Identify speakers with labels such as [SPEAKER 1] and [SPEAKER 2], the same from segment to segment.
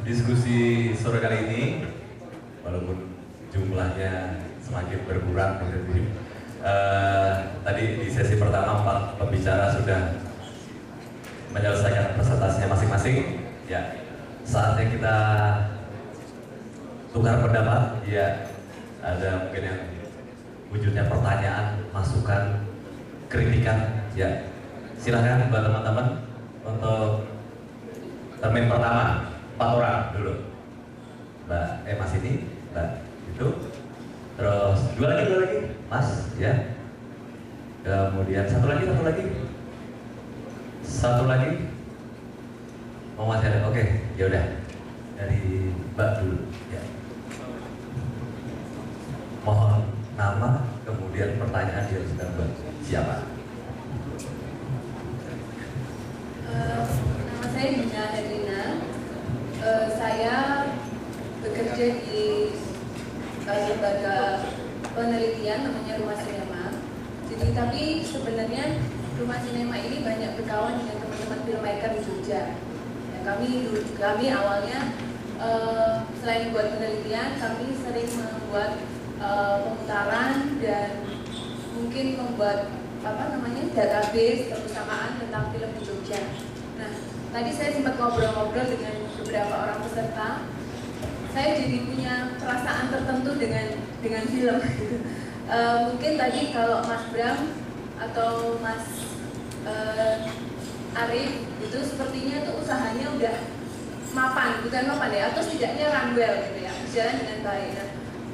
[SPEAKER 1] Diskusi sore kali ini, walaupun jumlahnya semakin berkurang, tadi di sesi pertama 4 pembicara sudah menyelesaikan presentasinya masing-masing. Ya, saatnya kita tukar pendapat. Ya, ada mungkin yang wujudnya pertanyaan, masukan, kritikan. Ya, silahkan buat teman-teman untuk termin pertama, 4 orang dulu. Mbak Mas ini, Mbak itu. Terus dua lagi, Mas, ya. Kemudian satu lagi. Mau Mas ada? Oke, ya udah. Dari Mbak dulu, ya. Mohon nama, kemudian pertanyaan yang sedang buat siapa?
[SPEAKER 2] Nama saya Dina Herlina. Saya bekerja di lembaga penelitian namanya Rumah Sinema. Jadi tapi sebenarnya Rumah Sinema ini banyak berkawan dengan teman-teman filmmaker di Jogja. Ya, kami awalnya selain buat penelitian, kami sering membuat pemutaran dan mungkin membuat database perpustakaan tentang film di Jogja. Nah, tadi saya sempat ngobrol-ngobrol dengan beberapa orang peserta. Saya jadi punya perasaan tertentu dengan film. Mungkin tadi kalau Mas Bram atau Mas Arif itu sepertinya tuh usahanya udah bukan mapan ya, atau setidaknya run well gitu ya, berjalan dengan baik. Nah,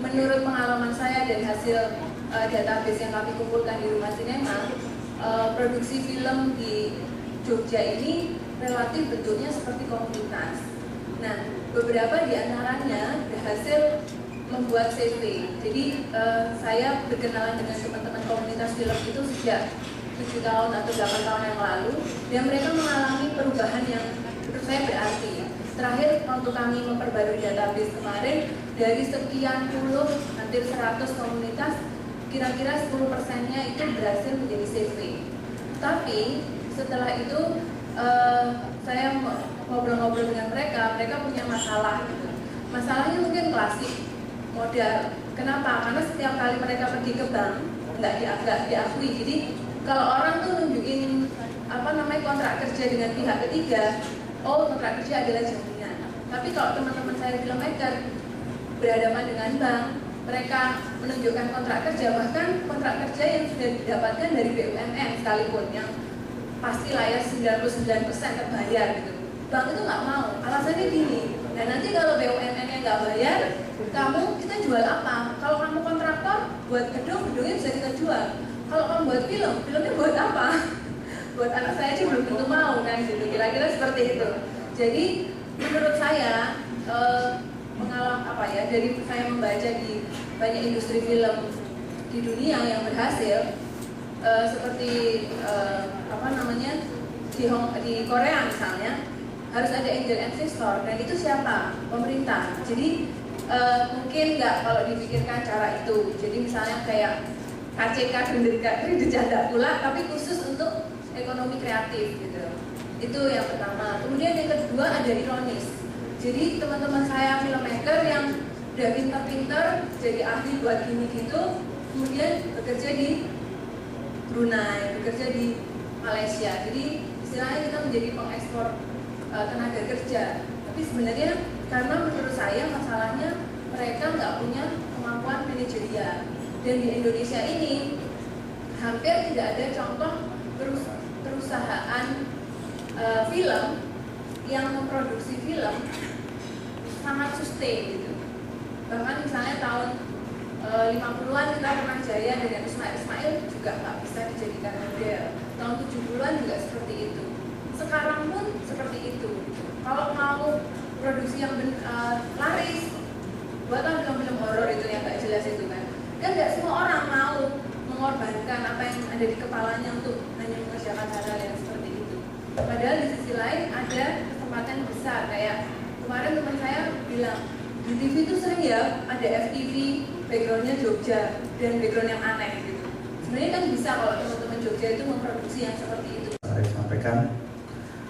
[SPEAKER 2] menurut pengalaman saya dan hasil database yang kami kumpulkan di Rumah Sinema, produksi film di Jogja ini relatif bentuknya seperti komunitas. Nah, beberapa di antaranya berhasil membuat CV. Jadi saya berkenalan dengan teman-teman komunitas film itu sejak 7 tahun atau 8 tahun yang lalu, dan mereka mengalami perubahan yang menurut saya berarti. Terakhir waktu kami memperbarui database kemarin, dari sekian puluh, hampir 100 komunitas, kira-kira 10%-nya itu berhasil menjadi CV. Tapi setelah itu saya ngobrol-ngobrol dengan mereka punya masalah gitu. Masalahnya mungkin klasik, modal. Kenapa? Karena setiap kali mereka pergi ke bank nggak diakui. Jadi kalau orang tuh nunjukin kontrak kerja dengan pihak ketiga, kontrak kerja adalah jaminan. Tapi kalau teman-teman saya filmmaker berhadapan dengan bank, mereka menunjukkan kontrak kerja, bahkan kontrak kerja yang sudah didapatkan dari BUMN sekalipun, yang pasti lah ya 99% terbayar gitu. Bank itu nggak mau, alasannya gini. Dan nanti kalau BUMN-nya nggak bayar, kita jual apa? Kalau kamu kontraktor buat gedungnya bisa kita jual. Kalau kamu buat filmnya buat apa? Buat anak saya sih belum tentu mau kan gitu. Kira-kira seperti itu. Jadi menurut saya dari saya membaca di banyak industri film di dunia yang berhasil, seperti di Korea misalnya, harus ada angel investor, dan itu siapa? Pemerintah. Jadi mungkin nggak kalau dipikirkan cara itu. Jadi misalnya kayak KCK kredit janda pula, tapi khusus untuk ekonomi kreatif gitu. Itu yang pertama. Kemudian yang kedua ada ironis. Jadi teman-teman saya filmmaker yang udah pintar-pintar jadi ahli buat gini gitu, kemudian bekerja di Brunei, bekerja di Malaysia. Jadi istilahnya kita menjadi pengekspor tenaga kerja. Tapi sebenarnya karena menurut saya masalahnya mereka nggak punya kemampuan manajerial. Dan di Indonesia ini hampir tidak ada contoh perusahaan film yang memproduksi film sangat sustain gitu. Bahkan misalnya tahun 50-an kita pernah jaya dengan Ismail juga nggak bisa dijadikan model. Tahun 70-an juga seperti itu. Sekarang pun seperti itu. Kalau mau produksi yang laris, buatan film-film horor itu yang nggak jelas itu kan nggak semua orang mau mengorbankan apa yang ada di kepalanya untuk hanya mengerjakan hal-hal yang seperti itu. Padahal di sisi lain ada kesempatan besar. Kayak kemarin teman saya bilang, di TV itu sering ya ada FTV backgroundnya Jogja dan background yang aneh gitu. Sebenarnya kan bisa kalau teman-teman Jogja itu memproduksi yang seperti itu.
[SPEAKER 3] Saya sampaikan.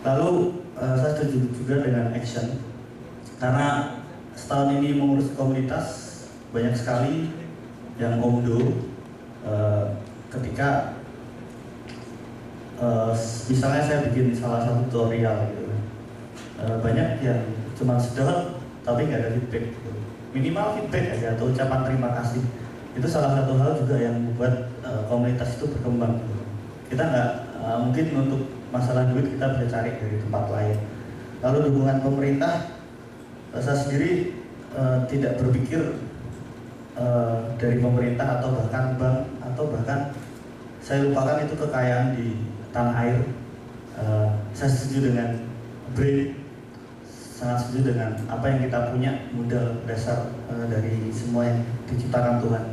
[SPEAKER 3] Lalu saya setuju juga dengan action karena setahun ini mengurus komunitas banyak sekali yang omdo ketika misalnya saya bikin salah satu tutorial gitu, banyak yang cuma sedot tapi nggak ada feedback gitu. Minimal feedback aja atau ucapan terima kasih, itu salah satu hal juga yang membuat komunitas itu berkembang gitu. Kita nggak mungkin untuk masalah duit kita bisa cari dari tempat lain. Lalu dukungan pemerintah, saya sendiri tidak berpikir dari pemerintah atau bahkan bank atau bahkan saya lupakan itu kekayaan di tanah air. Saya setuju dengan BRIN, sangat setuju dengan apa yang kita punya, modal dasar dari semua yang diciptakan Tuhan.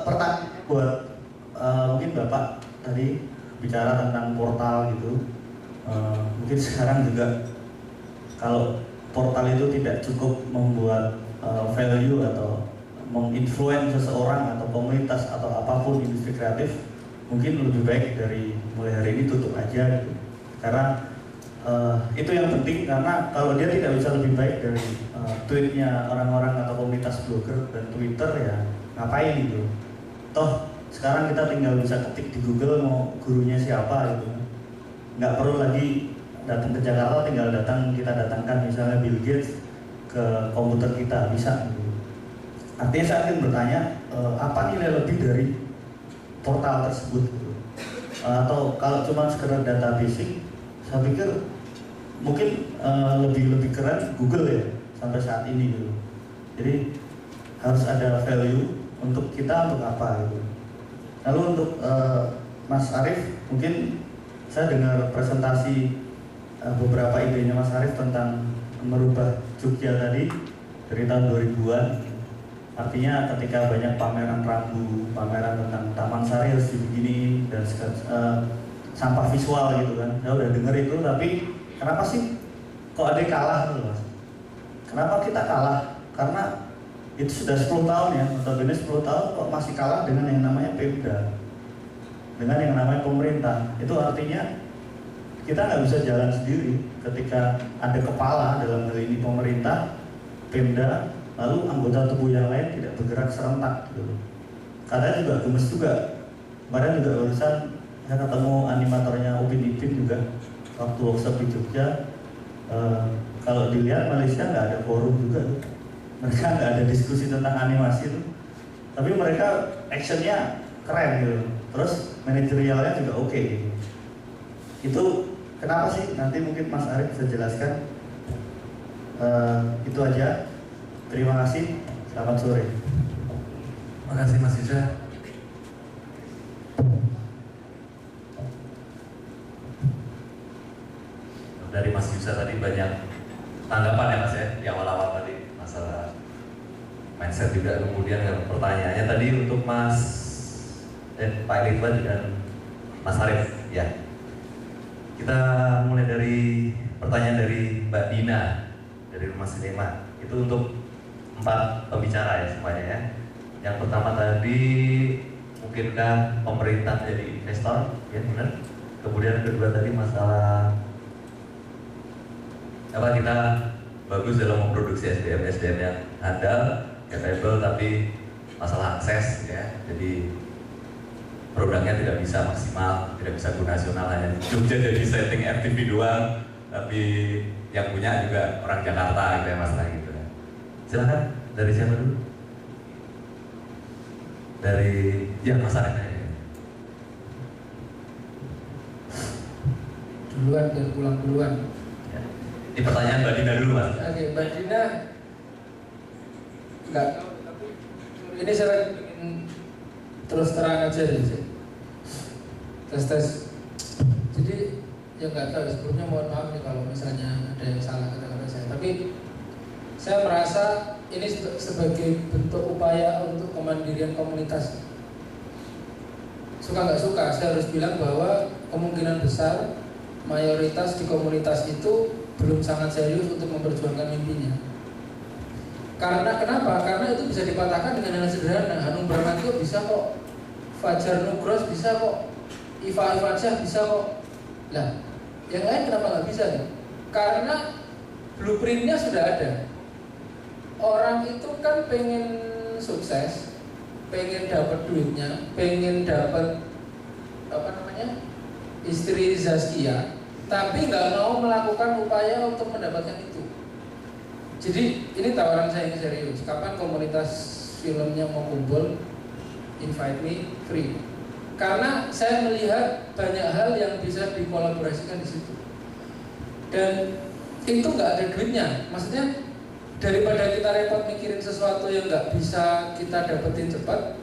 [SPEAKER 3] Pertanyaan buat mungkin Bapak tadi bicara tentang portal gitu, mungkin sekarang juga kalau portal itu tidak cukup membuat value atau menginfluence seseorang atau komunitas atau apapun industri kreatif, mungkin lebih baik dari mulai hari ini tutup aja gitu. Karena itu yang penting, karena kalau dia tidak bisa lebih baik dari tweetnya orang-orang atau komunitas blogger dan Twitter, ya ngapain gitu. Toh sekarang kita tinggal bisa ketik di Google mau gurunya siapa gitu, nggak perlu lagi datang ke Jakarta, tinggal kita datangkan misalnya Bill Gates ke komputer kita, bisa gitu. Artinya saya ingin bertanya, apa nilai lebih dari portal tersebut gitu? Atau kalau cuma sekedar data basic, saya pikir mungkin lebih keren Google ya sampai saat ini gitu. Jadi harus ada value untuk kita, untuk apa gitu. Lalu untuk Mas Arief, mungkin saya dengar presentasi beberapa idenya Mas Arief tentang merubah Jogja tadi dari tahun 2000-an. Artinya ketika banyak pameran rambu, pameran tentang Taman Sari harus dibegini dan sampah visual gitu kan. Saya udah denger itu, tapi kenapa sih kok ada yang kalah tuh Mas? Kenapa kita kalah? Karena itu sudah 10 tahun ya, notabene 10 tahun kok masih kalah dengan yang namanya Pemda, dengan yang namanya pemerintah. Itu artinya kita nggak bisa jalan sendiri ketika ada kepala, dalam hal ini pemerintah, Pemda, lalu anggota tubuh yang lain tidak bergerak serentak gitu. Kadang juga gemes juga. Kemarin juga barusan saya ketemu animatornya Upin Ipin juga waktu workshop di Jogja. Kalau dilihat Malaysia nggak ada forum juga tuh. Mereka nggak ada diskusi tentang animasi tuh, tapi mereka actionnya keren gitu. Terus manajerialnya juga oke gitu. Itu kenapa sih? Nanti mungkin Mas Arief bisa jelaskan. Itu aja. Terima kasih. Selamat sore.
[SPEAKER 1] Terima kasih Mas Yusa. Dari Mas Yusa tadi banyak tanggapan ya Mas ya, di awal-awal tadi masalah mindset juga. Kemudian pertanyaannya tadi untuk Pak Irfan dan Mas Arief ya. Kita mulai dari pertanyaan dari Mbak Dina dari Rumah Sinema. Itu untuk 4 pembicara ya semuanya ya. Yang pertama tadi, mungkinkah pemerintah jadi investor? Ya benar. Kemudian kedua tadi masalah apa, kita bagus dalam memproduksi SDM yang handal, capable, tapi masalah akses ya. Jadi produknya tidak bisa maksimal, tidak bisa go nasional, hanya Jogja jadi setting FTV doang, tapi yang punya juga orang Jakarta gitu ya, masalah gitu ya. Silakan, dari siapa dulu? Dari ya Mas Arief ya.
[SPEAKER 4] Duluan dan pulang duluan.
[SPEAKER 1] Ya. Ini pertanyaan Mbak Dina dulu Mas.
[SPEAKER 4] Oke, Mbak Dina, enggak. Ini saya ingin terus terang aja deh. Tes. Jadi ya nggak tahu, sebelumnya mohon maaf nih kalau misalnya ada yang salah kata-kata saya. Tapi saya merasa ini sebagai bentuk upaya untuk kemandirian komunitas. Suka nggak suka, saya harus bilang bahwa kemungkinan besar mayoritas di komunitas itu belum sangat serius untuk memperjuangkan mimpinya. Karena kenapa? Karena itu bisa dipatahkan dengan hal sederhana. Hanung Bramantyo bisa kok, Fajar Nugros bisa kok, Iva Ivansyah bisa kok. Lah, yang lain kenapa nggak bisa nih? Karena blueprintnya sudah ada. Orang itu kan pengen sukses, pengen dapat duitnya, pengen dapat apa namanya istri Zaskia, tapi nggak mau melakukan upaya untuk mendapatkan itu. Jadi ini tawaran saya ini serius. Kapan komunitas filmnya mau kumpul, invite me free. Karena saya melihat banyak hal yang bisa dikolaborasikan di situ. Dan itu nggak ada duitnya. Maksudnya daripada kita repot mikirin sesuatu yang nggak bisa kita dapetin cepat,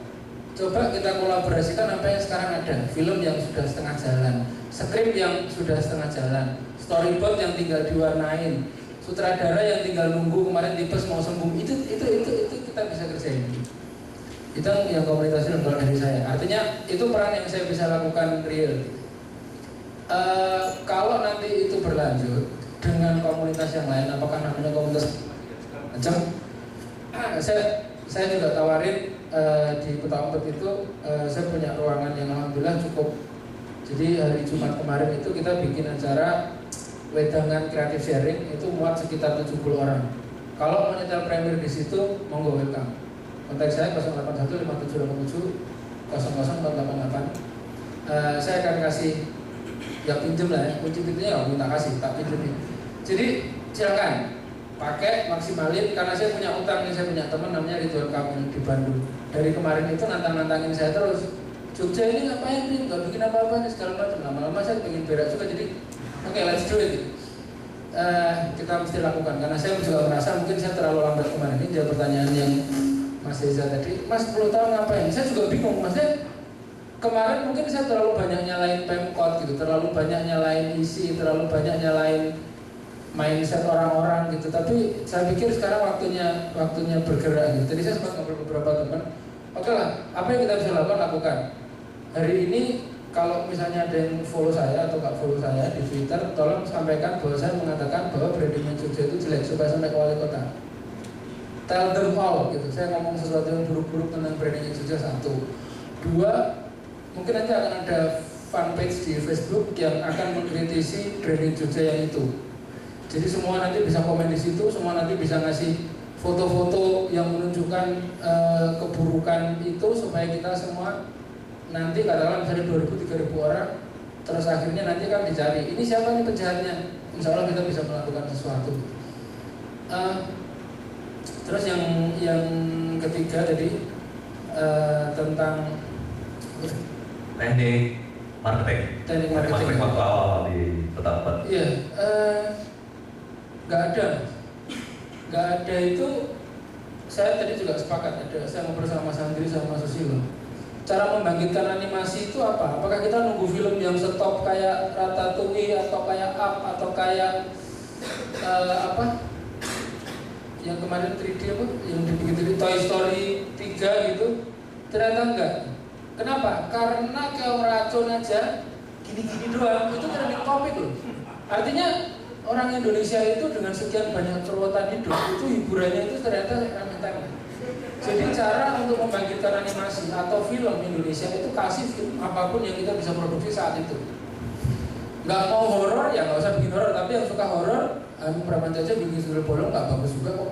[SPEAKER 4] coba kita kolaborasikan apa yang sekarang ada. Film yang sudah setengah jalan, skrip yang sudah setengah jalan, storyboard yang tinggal diwarnain, sutradara yang tinggal nunggu kemarin tipes mau sembuh. Itu kita bisa kerjain. Itu yang komunitas film kalau dari saya. Artinya itu peran yang saya bisa lakukan real. Kalau nanti itu berlanjut dengan komunitas yang lain, apakah namanya komunitas macam? Saya juga tawarin di Kota Umpet itu saya punya ruangan yang alhamdulillah cukup. Jadi hari Jumat kemarin itu kita bikin acara wedangan kreatif sharing, itu muat sekitar 70 orang. Kalau mau nyetel premier di situ, monggo welcome. Kontak saya 081 5787 00488. Saya akan kasih ya pinjem lah ya, kunci pintunya nggak minta kasih, tak pinjemin. Jadi silakan pakai, maksimalin. Karena saya punya utang nih, saya punya teman namanya Ridwan Kamil di Bandung. Dari kemarin itu nantang-nantangin saya terus. Jogja ini ngapain nih? Gak bikin apa-apa nih segala macam. Lama-lama saya pengen berak juga, jadi oke, let's do it. Kita mesti lakukan. Karena saya juga merasa mungkin saya terlalu lambat kemarin. Ini jawab pertanyaan yang Mas Reza tadi. Mas 10 tahun ngapain? Saya juga bingung. Maksudnya kemarin mungkin saya terlalu banyak nyalain Pemkot gitu, terlalu banyak nyalain isi, terlalu banyak nyalain mindset orang-orang gitu. Tapi saya pikir sekarang waktunya bergerak gitu. Tadi saya sempat ngobrol beberapa teman. Oke lah, apa yang kita bisa lakukan. Hari ini kalau misalnya ada yang follow saya atau nggak follow saya di Twitter, tolong sampaikan bahwa saya mengatakan bahwa brandingnya Jogja itu jelek supaya sampai ke wali kota. Tell them all gitu. Saya ngomong sesuatu yang buruk-buruk tentang brandingnya Jogja, 1. 2, mungkin nanti akan ada fanpage di Facebook yang akan mengkritisi branding Jogja yang itu. Jadi semua nanti bisa komen di situ, semua nanti bisa ngasih foto-foto yang menunjukkan keburukan itu supaya kita semua nanti katakanlah misalnya 2.000-3.000 orang, terus akhirnya nanti kan dicari ini siapa nih penjahatnya. Insya Allah kita bisa melakukan sesuatu. Terus yang ketiga tadi tentang
[SPEAKER 1] teknik marketing.
[SPEAKER 4] Teknik marketing
[SPEAKER 1] waktu awal di Kota Umpet.
[SPEAKER 4] Iya, nggak ada itu. Saya tadi juga sepakat, saya ngobrol sama Mas Andri sama Mas Susilo. Cara membangkitkan animasi itu apa? Apakah kita nunggu film yang stop kayak Ratatouille atau kayak Up atau kayak apa? Yang kemarin 3D apa? Yang dibikin Toy Story 3 gitu? Ternyata enggak. Kenapa? Karena kayak racun aja gini-gini doang itu trending topik loh. Artinya orang Indonesia itu dengan sekian banyak keruwetan hidup itu hiburannya itu ternyata remeh-temeh. Jadi cara untuk membangkitkan animasi atau film Indonesia itu kasih film apapun yang kita bisa produksi saat itu. Nggak mau horor ya nggak usah bikin horor, tapi yang suka horor, Prapanca aja bikin Sundel Bolong nggak bagus juga kok.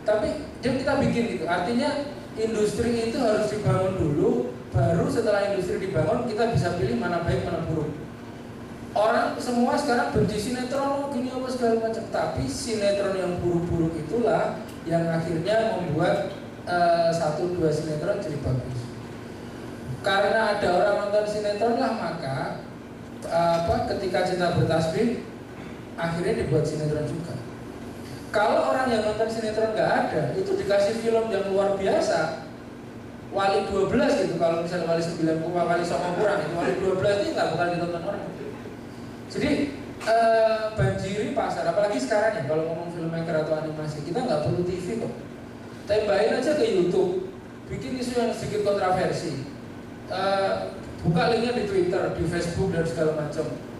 [SPEAKER 4] Tapi dia kita bikin gitu. Artinya industri itu harus dibangun dulu, baru setelah industri dibangun kita bisa pilih mana baik mana buruk. Orang semua sekarang benci sinetron gini apa segala macam, tapi sinetron yang buruk-buruk itulah yang akhirnya membuat 1-2 sinetron jadi bagus. Karena ada orang nonton sinetron lah maka ketika Cinta Bertasbih akhirnya dibuat sinetron juga. Kalau orang yang nonton sinetron nggak ada, itu dikasih film yang luar biasa, Wali 12 gitu. Kalau misalnya Wali 9 Wali Songo kurang, itu Wali 12 ini nggak bakal ditonton orang. Jadi banjiri pasar, apalagi sekarang ya kalau ngomong filmmaker atau animasi, kita nggak perlu TV kok. Tembakin aja ke YouTube, bikin isu yang sedikit kontroversi, buka linknya di Twitter, di Facebook dan segala macam.